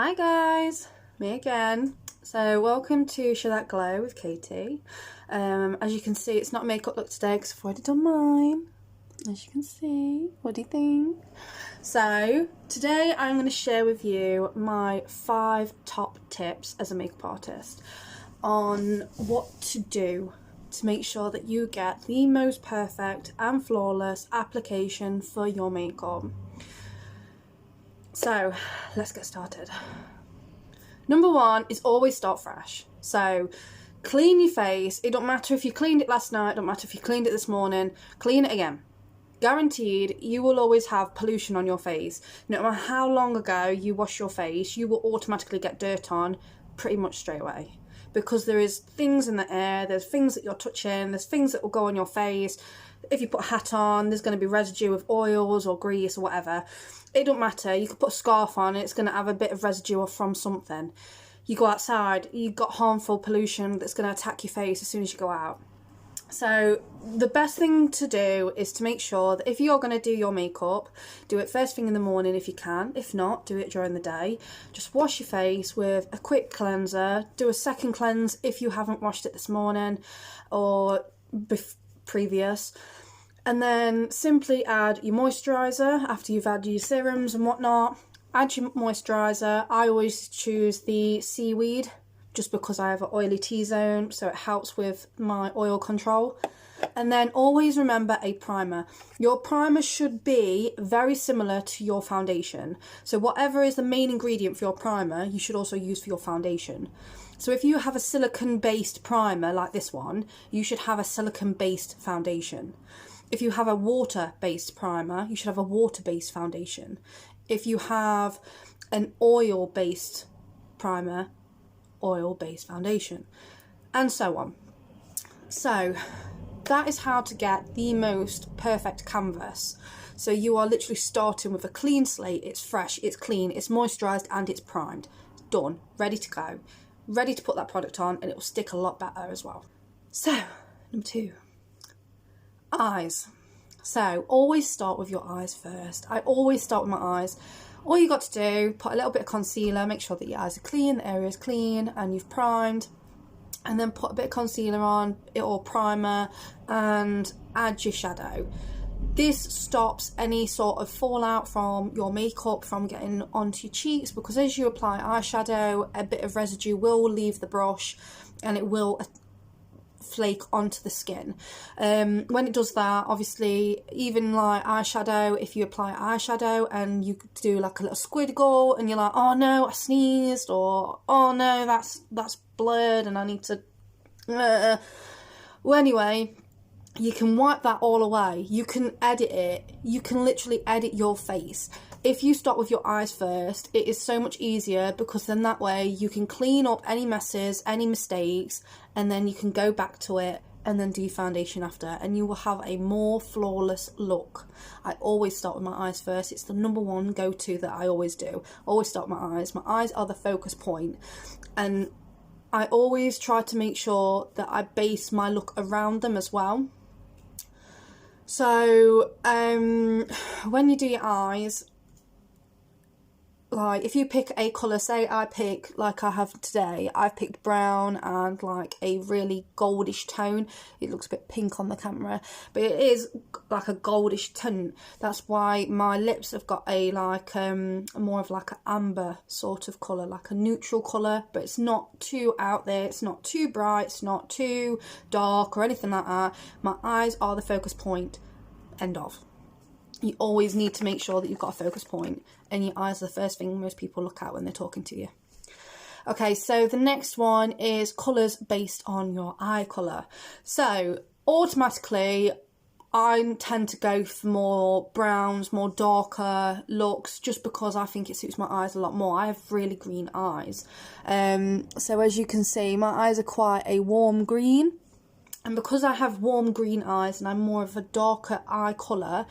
Hi guys, me again. So welcome to Share That Glow with Katie. As you can see, it's not a makeup look today because I've already done mine. As you can see, what do you think? So today I'm going to share with you my 5 top tips as a makeup artist on what to do to make sure that you get the most perfect and flawless application for your makeup. So let's get started. Number 1 is always start fresh. So clean your face. It don't matter if you cleaned it last night, it don't matter if you cleaned it this morning, clean it again. Guaranteed, you will always have pollution on your face. No matter how long ago you wash your face, you will automatically get dirt on pretty much straight away. Because there is things in the air, there's things that you're touching, there's things that will go on your face. If you put a hat on, there's going to be residue of oils or grease or whatever. It don't matter. You could put a scarf on, it's going to have a bit of residue from something. You go outside, you've got harmful pollution that's going to attack your face as soon as you go out. So the best thing to do is to make sure that if you're going to do your makeup, do it first thing in the morning if you can. If not, do it during the day. Just wash your face with a quick cleanser. Do a second cleanse if you haven't washed it this morning or previous. And then simply add your moisturiser after you've had your serums and whatnot. Add your moisturiser. I always choose the seaweed just because I have an oily T-zone, so it helps with my oil control. And then always remember a primer. Your primer should be very similar to your foundation. So whatever is the main ingredient for your primer, you should also use for your foundation. So if you have a silicone-based primer like this one, you should have a silicone-based foundation. If you have a water-based primer, you should have a water-based foundation. If you have an oil-based primer, oil-based foundation, and so on. So that is how to get the most perfect canvas. So you are literally starting with a clean slate. It's fresh, it's clean, it's moisturised, and it's primed. Done, ready to go. Ready to put that product on, and it will stick a lot better as well. So, number 2. Eyes. So always start with your eyes first. I always start with my eyes. All you got to do, put a little bit of concealer, make sure that your eyes are clean, the area is clean, and you've primed, and then put a bit of concealer on, or primer, and add your shadow. This stops any sort of fallout from your makeup from getting onto your cheeks, because as you apply eyeshadow, a bit of residue will leave the brush and it will flake onto the skin. When it does that, obviously, even like eyeshadow, if you apply eyeshadow and you do like a little squiggle and you're like, oh no, I sneezed, or oh no, that's blurred and I need to well, anyway, you can wipe that all away. You can edit it. You can literally edit your face. If you start with your eyes first, it is so much easier, because then that way you can clean up any messes, any mistakes, and then you can go back to it and then do foundation after, and you will have a more flawless look. I always start with my eyes first. It's the number 1 go-to that I always do. Always start with my eyes. My eyes are the focus point, and I always try to make sure that I base my look around them as well. So when you do your eyes, like if you pick a colour, say I pick, like I have today, I've picked brown and like a really goldish tone. It looks a bit pink on the camera, but it is like a goldish tone. That's why my lips have got a like more of like an amber sort of colour, like a neutral colour, but it's not too out there, it's not too bright, it's not too dark or anything like that. My eyes are the focus point, end of. You always need to make sure that you've got a focus point, and your eyes are the first thing most people look at when they're talking to you. Okay, so the next one is colours based on your eye colour. So automatically I tend to go for more browns, more darker looks, just because I think it suits my eyes a lot more. I have really green eyes. So as you can see, my eyes are quite a warm green, and because I have warm green eyes and I'm more of a darker eye colour,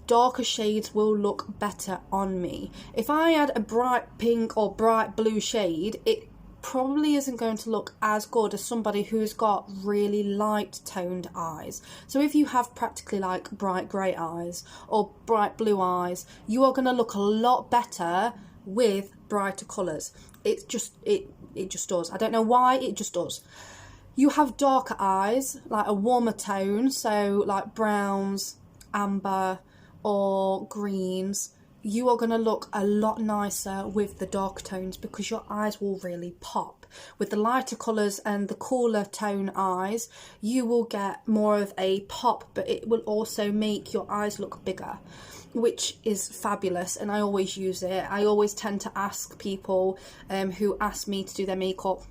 darker shades will look better on me. If I add a bright pink or bright blue shade, it probably isn't going to look as good as somebody who's got really light toned eyes. So if you have practically like bright grey eyes or bright blue eyes, you are going to look a lot better with brighter colours. It just does. I don't know why, it just does. You have darker eyes, like a warmer tone, so like browns, amber or greens. You are going to look a lot nicer with the dark tones because your eyes will really pop. With the lighter colours and the cooler tone eyes, you will get more of a pop, but it will also make your eyes look bigger, which is fabulous, and I always use it. I always tend to ask people who ask me to do their makeup,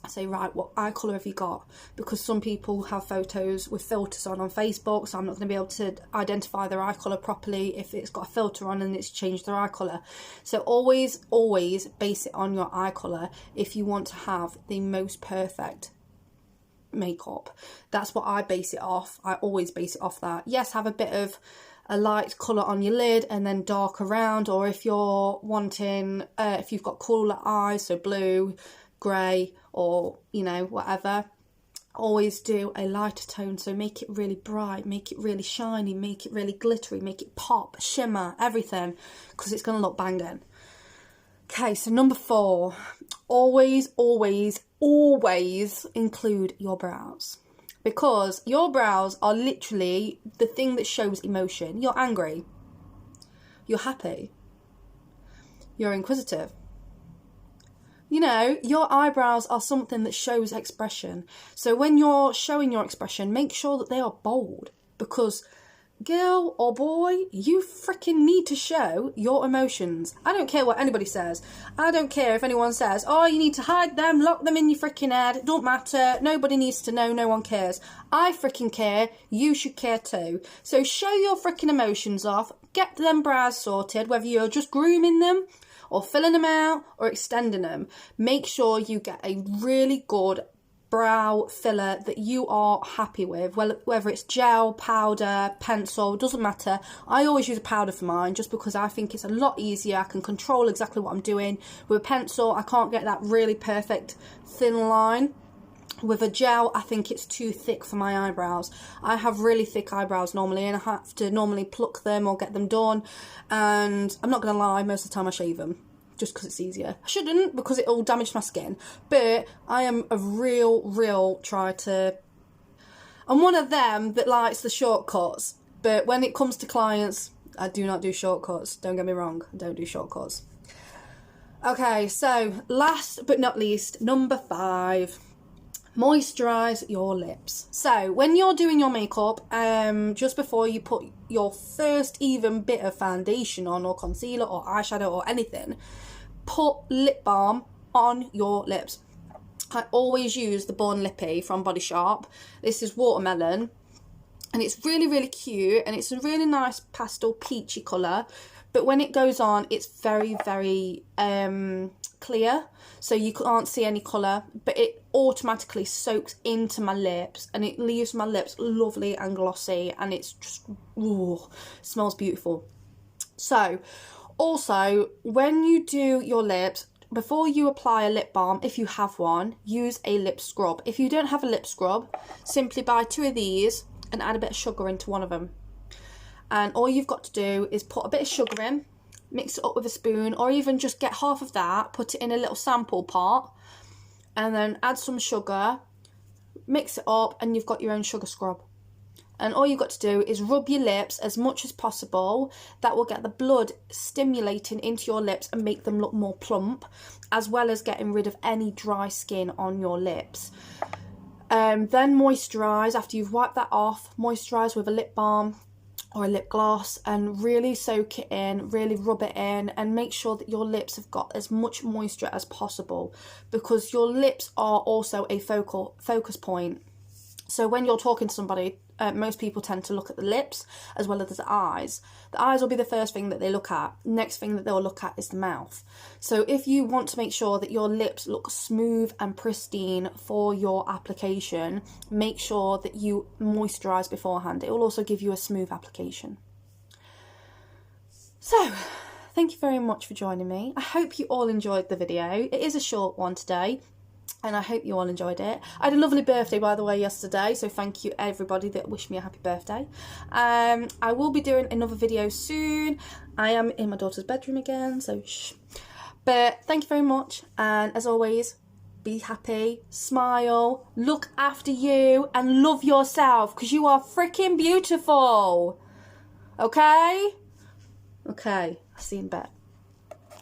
I say, right, what eye colour have you got? Because some people have photos with filters on Facebook, so I'm not going to be able to identify their eye colour properly if it's got a filter on and it's changed their eye colour. So always base it on your eye colour if you want to have the most perfect makeup. That's what I base it off. I always base it off that. Yes, have a bit of a light colour on your lid and then dark around, or if you're wanting, if you've got cooler eyes, so blue, grey, or you know, whatever, always do a lighter tone. So make it really bright, make it really shiny, make it really glittery, make it pop, shimmer, everything, because it's going to look banging. Okay, so number 4, always include your brows, because your brows are literally the thing that shows emotion. You're angry, you're happy, you're inquisitive. You know, your eyebrows are something that shows expression. So when you're showing your expression, make sure that they are bold, because girl or boy, you freaking need to show your emotions. I don't care what anybody says. I don't care if anyone says, oh, you need to hide them, lock them in your freaking head. It don't matter. Nobody needs to know. No one cares. I freaking care. You should care too. So show your freaking emotions off. Get them brows sorted, whether you're just grooming them or filling them out or extending them. Make sure you get a really good brow filler that you are happy with, whether it's gel, powder, pencil, doesn't matter. I always use a powder for mine just because I think it's a lot easier. I can control exactly what I'm doing. With a pencil, I can't get that really perfect thin line. With a gel, I think it's too thick for my eyebrows. I have really thick eyebrows normally, and I have to normally pluck them or get them done. And I'm not going to lie, most of the time I shave them just because it's easier. I shouldn't, because it will damage my skin. But I am a real I'm one of them that likes the shortcuts. But when it comes to clients, I do not do shortcuts. Don't get me wrong, I don't do shortcuts. Okay, so last but not least, number 5. Moisturise your lips. So when you're doing your makeup, just before you put your first even bit of foundation on, or concealer or eyeshadow or anything, put lip balm on your lips. I always use the Born Lippy from Body Shop. This is watermelon, and it's really cute, and it's a really nice pastel peachy colour, but when it goes on, it's very clear, so you can't see any colour, but it automatically soaks into my lips and it leaves my lips lovely and glossy, and it's just, ooh, smells beautiful. So also, when you do your lips, before you apply a lip balm, if you have one, use a lip scrub. If you don't have a lip scrub, simply buy 2 of these and add a bit of sugar into one of them. And all you've got to do is put a bit of sugar in, mix it up with a spoon, or even just get half of that, put it in a little sample pot, and then add some sugar, mix it up, and you've got your own sugar scrub. And all you've got to do is rub your lips as much as possible. That will get the blood stimulating into your lips and make them look more plump, as well as getting rid of any dry skin on your lips. Then moisturise. After you've wiped that off, moisturise with a lip balm or a lip gloss, and really soak it in, really rub it in, and make sure that your lips have got as much moisture as possible, because your lips are also a focus point. So when you're talking to somebody, most people tend to look at the lips as well as the eyes. The eyes will be the first thing that they look at. Next thing that they'll look at is the mouth. So if you want to make sure that your lips look smooth and pristine for your application, make sure that you moisturise beforehand. It will also give you a smooth application. So, thank you very much for joining me. I hope you all enjoyed the video. It is a short one today, and I hope you all enjoyed it. I had a lovely birthday, by the way, yesterday, so thank you everybody that wished me a happy birthday. I will be doing another video soon. I am in my daughter's bedroom again, so shh. But thank you very much, and as always, be happy, smile, look after you, and love yourself, because you are freaking beautiful. Okay? Okay, I'll see you in bed.